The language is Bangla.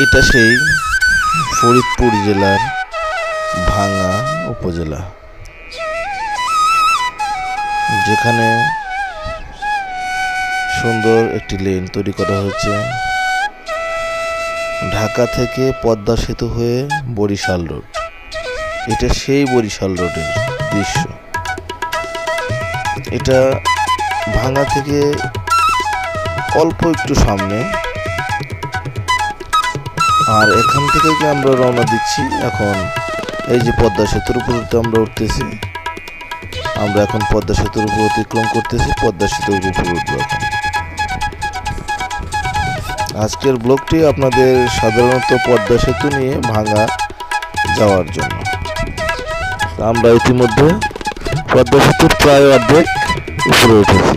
এটা সেই ফরিদপুর জেলার ভাঙ্গা উপজেলা, যেখানে সুন্দর একটি লেন তৈরি করা হয়েছে। ঢাকা থেকে পদ্মা সেতু হয়ে বরিশাল রোড, এটা সেই বরিশাল রোডের দৃশ্য। এটা ভাঙ্গা থেকে অল্প একটু সামনে, আর এখান থেকে আমরা রওনা দিচ্ছি। এখন এই যে পদ্মা সেতুর উপরতে আমরা উঠতেছি, আমরা এখন পদ্মা সেতুর উপর অতিক্রম করতেছি, পদ্মা সেতুর উপর উঠবো এখন। আজকের ব্লগটি আপনাদের সাধারণত পদ্মা সেতু নিয়ে ভাঙ্গা যাওয়ার জন্য। আমরা ইতিমধ্যে পদ্মা সেতুর প্রায় অর্ধেক উপরে উঠেছি।